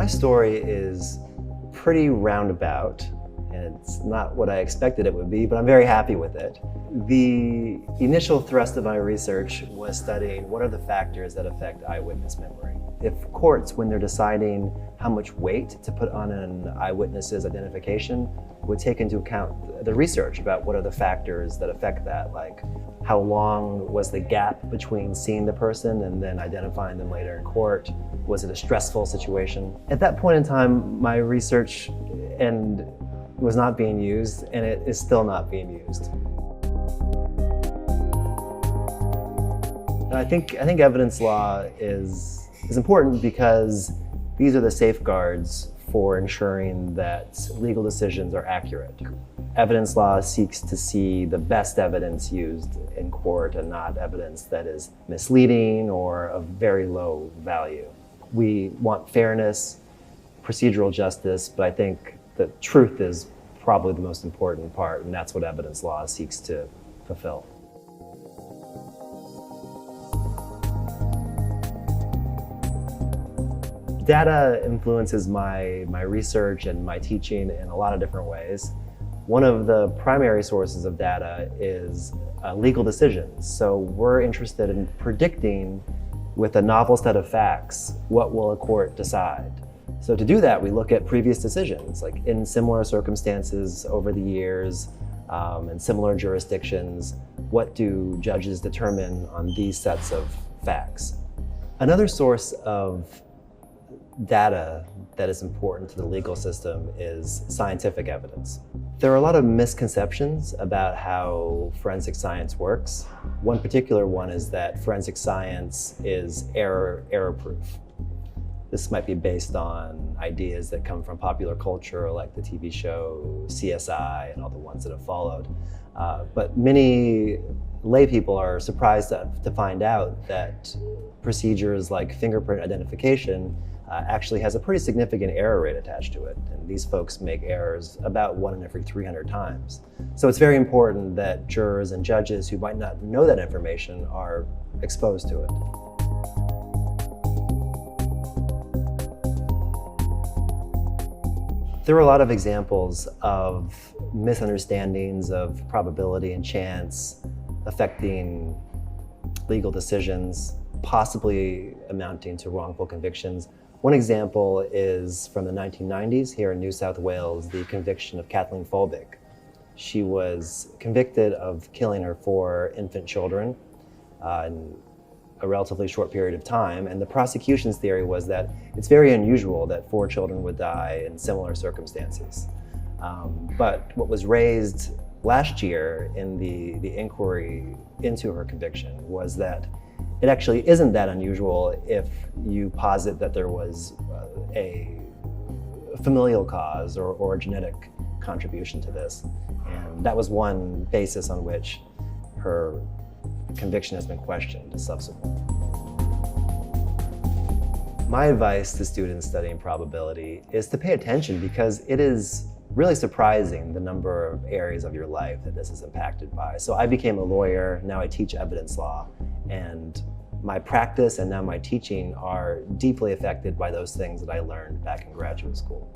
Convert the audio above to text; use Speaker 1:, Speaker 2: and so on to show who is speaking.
Speaker 1: My story is pretty roundabout, and it's not what I expected it would be, but I'm very happy with it. The initial thrust of my research was studying what are the factors that affect eyewitness memory. If courts, when they're deciding how much weight to put on an eyewitness's identification, would take into account the research about what are the factors that affect that, like how long was the gap between seeing the person and then identifying them later in court? Was it a stressful situation? At that point in time, my research was not being used, and it is still not being used. I think evidence law is important because these are the safeguards for ensuring that legal decisions are accurate. Evidence law seeks to see the best evidence used in court and not evidence that is misleading or of very low value. We want fairness, procedural justice, but I think the truth is probably the most important part, and that's what evidence law seeks to fulfill. Data influences my research and my teaching in a lot of different ways. One of the primary sources of data is legal decisions. So we're interested in predicting with a novel set of facts, what will a court decide? So to do that, we look at previous decisions, like in similar circumstances over the years, in similar jurisdictions, what do judges determine on these sets of facts? Another source of data that is important to the legal system is scientific evidence. There are a lot of misconceptions about how forensic science works. One particular one is that forensic science is error-proof. This might be based on ideas that come from popular culture, like the TV show CSI and all the ones that have followed. But many lay people are surprised to find out that procedures like fingerprint identification actually has a pretty significant error rate attached to it. And these folks make errors about 1 in every 300 times. So it's very important that jurors and judges who might not know that information are exposed to it. There are a lot of examples of misunderstandings of probability and chance affecting legal decisions, possibly amounting to wrongful convictions. One example is from the 1990s here in New South Wales, the conviction of Kathleen Folbig. She was convicted of killing her 4 infant children in a relatively short period of time, and the prosecution's theory was that it's very unusual that 4 children would die in similar circumstances. But what was raised last year in the inquiry into her conviction was that it actually isn't that unusual if you posit that there was a familial cause or a genetic contribution to this. And that was one basis on which her conviction has been questioned subsequently. My advice to students studying probability is to pay attention, because it is really surprising the number of areas of your life that this is impacted by. So I became a lawyer, now I teach evidence law, and my practice and now my teaching are deeply affected by those things that I learned back in graduate school.